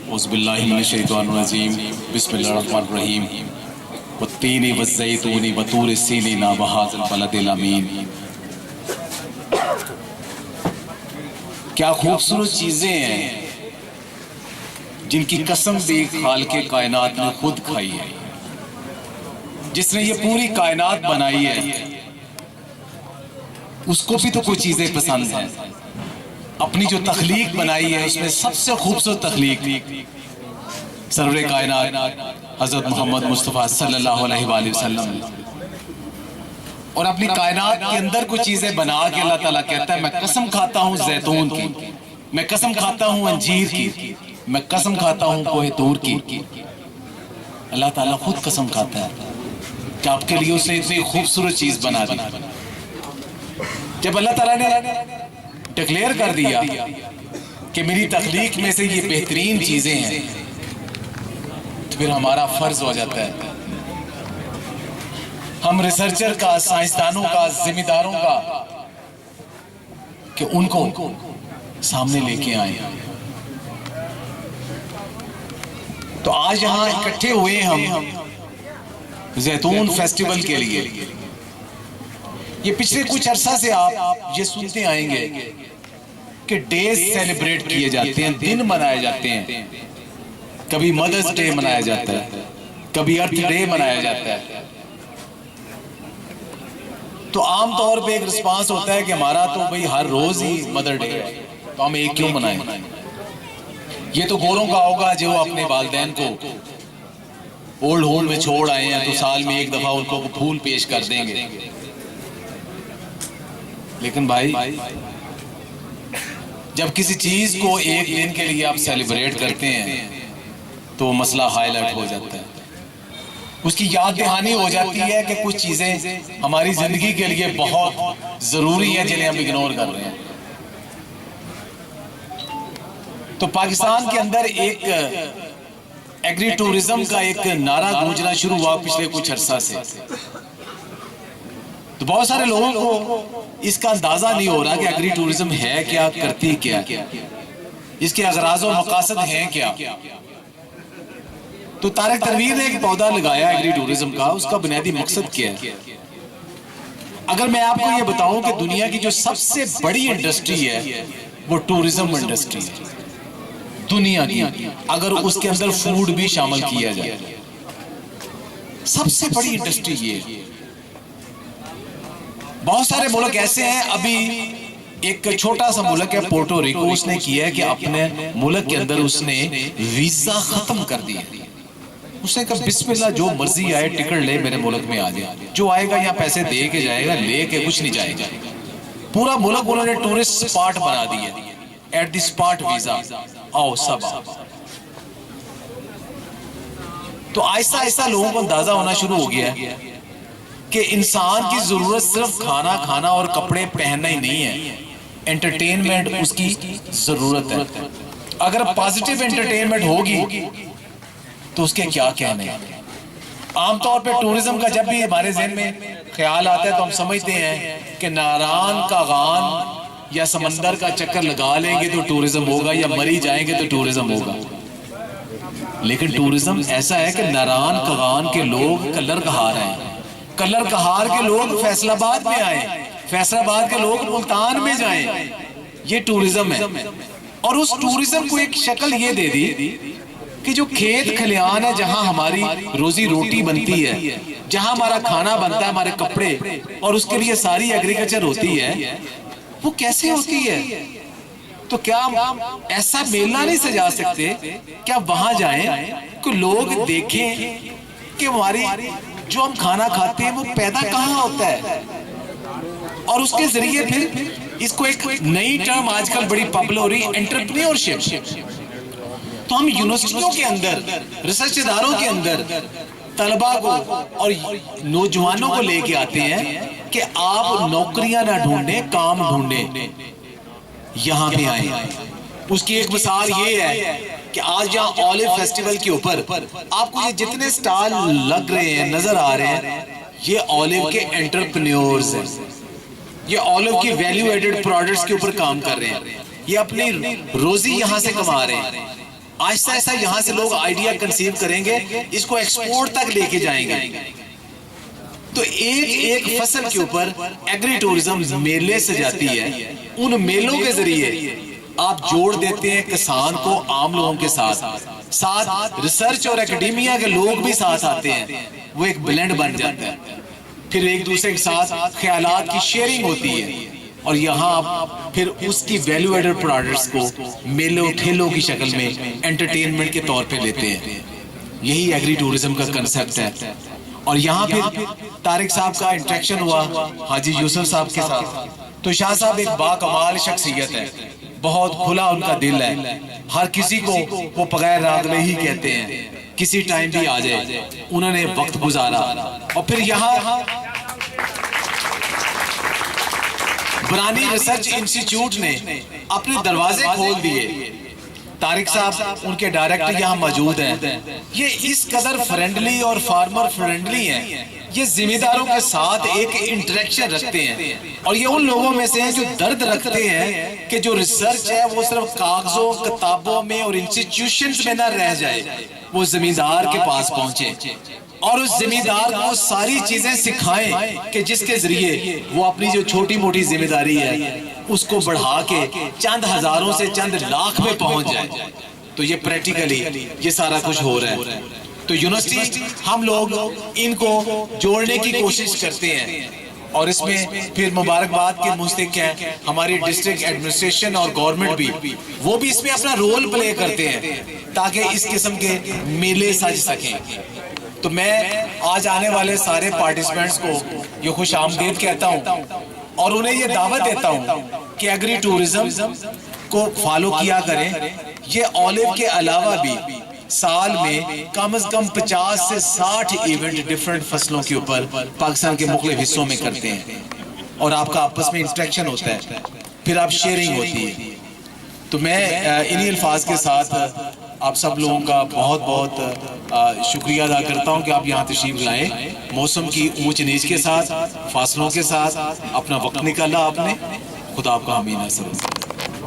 اعوذ باللہ من الشیطان الرجیم بسم اللہ الرحمن الرحیم والتین والزیتون وطور سینین وہذا البلد الامین۔ کیا خوبصورت چیزیں ہیں جن کی قسم بھی خالق کائنات نے خود کھائی ہے، جس نے یہ پوری کائنات بنائی ہے اس کو بھی تو کوئی چیزیں پسند ہیں۔ اپنی جو تخلیق بنائی ہے اس میں سب سے خوبصورت تخلیق سرور کائنات حضرت محمد مصطفیٰ صلی اللہ علیہ وآلہ وسلم، اور اپنی کائنات کے اندر کچھ چیزیں بنا کے اللہ تعالیٰ کہتا ہے میں قسم کھاتا ہوں زیتون کی، میں قسم کھاتا ہوں انجیر کی، میں قسم کھاتا ہوں کوہ طور کی۔ اللہ تعالیٰ خود قسم کھاتا ہے کہ آپ کے لیے اس نے اتنی خوبصورت چیز بنا دی۔ جب اللہ تعالیٰ نے ڈکلیئر کر دیا کہ میری تخلیق میں سے یہ بہترین چیزیں ہیں، تو پھر ہمارا فرض ہو جاتا ہے ہم ریسرچر کا، سائنسدانوں کا، ذمہ داروں کا، کہ ان کو سامنے لے کے آئیں۔ تو آج یہاں اکٹھے ہوئے ہم زیتون فیسٹیول کے لیے۔ یہ پچھلے کچھ عرصہ سے آپ یہ سنتے آئیں گے کہ ڈیز سیلیبریٹ کیے جاتے ہیں، دن منائے جاتے ہیں۔ کبھی مدرس ڈے منایا جاتا ہے، کبھی ارتھ ڈے منایا جاتا ہے۔ تو عام طور پہ ایک رسپانس ہوتا ہے کہ ہمارا تو بھئی ہر روز ہی مدر ڈے ہے، تو ہم ایک کیوں منائیں؟ یہ تو گوروں کا ہوگا جو اپنے والدین کو اولڈ ہوم میں چھوڑ آئے ہیں تو سال میں ایک دفعہ ان کو پھول پیش کر دیں گے۔ لیکن بھائی جب کسی چیز کو ایک دن کے لیے آپ سیلیبریٹ کرتے ہیں تو وہ مسئلہ ہائی لائٹ ہو جاتا ہے، اس کی یاد دہانی ہو جاتی ہے کہ کچھ چیزیں ہماری زندگی کے لیے بہت ضروری ہیں جنہیں ہم اگنور کر رہے ہیں۔ تو پاکستان کے اندر ایک ایگری ٹورزم کا ایک نعرہ گونجنا شروع ہوا پچھلے کچھ عرصہ سے۔ تو بہت سارے لوگوں کو اس کا اندازہ نہیں ہو رہا کہ ایگری ٹورزم ہے کیا، کرتی کیا، اس کے اغراض و مقاصد ہیں کیا۔ تو طارق تنویر نے ایک پودا لگایا ایگری ٹورزم کا، اس کا بنیادی مقصد کیا ہے؟ اگر میں آپ کو یہ بتاؤں کہ دنیا کی جو سب سے بڑی انڈسٹری ہے وہ ٹورزم انڈسٹری ہے دنیا کی، اگر اس کے اندر فوڈ بھی شامل کیا جائے، سب سے بڑی انڈسٹری یہ ہے۔ بہت سارے ملک ایسے ہیں، ابھی ایک چھوٹا سا ملک ہے پورٹو ریکو، اس نے کیا ہے کہ اپنے ملک کے اندر اس نے ویزا ختم کر دیا۔ اس نے کہا بسم اللہ جو مرضی آئے ٹکٹ لے میرے ملک میں آ جائے، جو آئے گا یہاں پیسے دے کے جائے گا، لے کے کچھ نہیں جائے گا۔ پورا ملک انہوں نے ٹورسٹ سپاٹ بنا دیا، ایٹ دی سپاٹ ویزا، آؤ سب آؤ۔ تو آہستہ آہستہ لوگوں کو اندازہ ہونا شروع ہو گیا کہ انسان کی ضرورت صرف کھانا کھانا اور کپڑے پہننا ہی نہیں ہے، انٹرٹینمنٹ اس کی ضرورت ہے۔ اگر پازیٹیو انٹرٹینمنٹ ہوگی تو اس کے کیا کہنے ہیں۔ عام طور پہ ٹورزم کا جب بھی ہمارے ذہن میں خیال آتا ہے تو ہم سمجھتے ہیں کہ ناران کا غان یا سمندر کا چکر لگا لیں گے تو ٹورزم ہوگا، یا مری جائیں گے تو ٹورزم ہوگا۔ لیکن ٹورزم ایسا ہے کہ ناران کغان کے لوگ کلر کہار ہیں، کلر کہار کے لوگ فیصل آباد میں آئیں، فیصل آباد کے لوگ ملتان میں جائیں، یہ ٹورزم ہے۔ اور اس ٹورزم کو ایک شکل یہ دے دی کہ جو کھیت کھلیان ہے جہاں ہماری روزی روٹی بنتی ہے، جہاں ہمارا کھانا بنتا ہے، ہمارے کپڑے، اور اس کے لیے ساری ایگریکلچر ہوتی ہے، وہ کیسے ہوتی ہے؟ تو کیا ہم ایسا میلہ نہیں سجا سکتے کہ آپ وہاں جائیں کہ لوگ دیکھیں کہ ہماری جو ہم کھانا کھاتے ہیں وہ پیدا کہاں ہوتا ہے، اور اس کے ذریعے پھر اس کو ایک نئی ٹرم آج کل بڑی پاپولر ہو رہی ہے، انٹرپرینیورشپ۔ تو ہم یونیورسٹیوں کے اندر، ریسرچ اداروں کے اندر طلباء کو اور نوجوانوں کو لے کے آتے ہیں کہ آپ نوکریاں نہ ڈھونڈیں، کام ڈھونڈیں، یہاں پہ آئیں۔ اس کی ایک مثال یہ ہے کہ آج یہاں اولیو فیسٹیول کے اوپر آپ کو یہ جتنے سٹال لگ رہے ہیں، نظر آ رہے ہیں، یہ اولیو کے انٹرپرینیورز ہیں، یہ اولیو کی ویلیو ایڈڈ پروڈکٹس کے اوپر کام کر رہے ہیں، یہ اپنی روزی یہاں سے کما رہے ہیں۔ آہستہ آہستہ یہاں سے لوگ آئیڈیا کنسیو کریں گے، اس کو ایکسپورٹ تک لے کے جائیں گے۔ تو ایک ایک فصل کے اوپر ایگری ٹورزم میلے سے جاتی ہے، ان میلوں کے ذریعے آپ جوڑ دیتے ہیں کسان کو عام لوگوں کے ساتھ ریسرچ اور اکیڈیمیا کے لوگ بھی ساتھ آتے ہیں، وہ ایک بلینڈ بن جاتا ہے، پھر ایک دوسرے کے ساتھ خیالات کی شیئرنگ ہوتی ہے، اور یہاں آپ پھر اس کی ویلیو ایڈڈ پروڈکٹس کو میلوں ٹھیلوں کی شکل میں انٹرٹینمنٹ کے طور پہ لیتے ہیں۔ یہی ایگری ٹورزم کا کنسپٹ ہے۔ اور یہاں پھر طارق صاحب کا انٹریکشن ہوا حاجی یوسف صاحب کے ساتھ، تو شاہ صاحب ایک باکمال شخصیت ہے، بہت کھلا ان کا دل ہے، ہر کسی کو وہ بغیر راغلے ہی کہتے ہیں، کسی ٹائم بھی آ جائے، انہوں نے وقت گزارا۔ اور پھر یہاں برانی ریسرچ انسٹیٹیوٹ نے اپنے دروازے کھول دیے، طارق صاحب ان کے ڈائریکٹر یہاں موجود ہیں، یہ اس قدر فرینڈلی اور فارمر فرینڈلی ہیں، یہ ذمہ داروں کے ساتھ ایک انٹریکشن رکھتے ہیں، اور یہ ان لوگوں میں سے ہیں جو درد رکھتے ہیں کہ جو ریسرچ ہے وہ صرف کاغذوں کتابوں میں اور انسٹیٹیوشنز میں نہ رہ جائے، وہ زمیندار کے پاس پہنچے اور اس زمیندار کو ساری چیزیں سکھائیں کہ جس کے ذریعے وہ اپنی جو چھوٹی موٹی ذمہ داری ہے اس کو بڑھا کے چند ہزاروں سے چند لاکھ میں پہنچ جائے۔ تو یہ پریکٹیکلی یہ سارا کچھ ہو رہا ہے۔ تو یونیورسٹی ہم لوگ ان کو جوڑنے کی کوشش کرتے ہیں، اور اس میں پھر مبارکباد کے مستحق ہیں ہماری ڈسٹرکٹ ایڈمنسٹریشن اور گورنمنٹ بھی، وہ بھی اس میں اپنا رول پلے کرتے ہیں تاکہ اس قسم کے میلے سج سکیں۔ تو میں آج آنے والے سارے پارٹیسپینٹس کو یہ خوش آمدید کہتا ہوں، اور انہیں یہ دعوت دیتا ہوں کہ ایگری ٹورزم کو فالو کیا کریں۔ یہ اولیو کے علاوہ بھی سال میں کم از کم 50 سے 60 ایونٹ ڈیفرنٹ فصلوں کے اوپر پاکستان کے مختلف حصوں میں کرتے ہیں، اور آپ کا آپس میں انٹریکشن ہوتا ہے، پھر آپ شیئرنگ ہوتی ہے۔ تو میں انہی الفاظ کے ساتھ آپ سب لوگوں کا بہت بہت شکریہ ادا کرتا ہوں کہ آپ یہاں تشریف لائیں، موسم کی اونچ نیچ کے ساتھ، فاصلوں کے ساتھ اپنا وقت نکالا آپ نے۔ خدا آپ کا حامی ناصر۔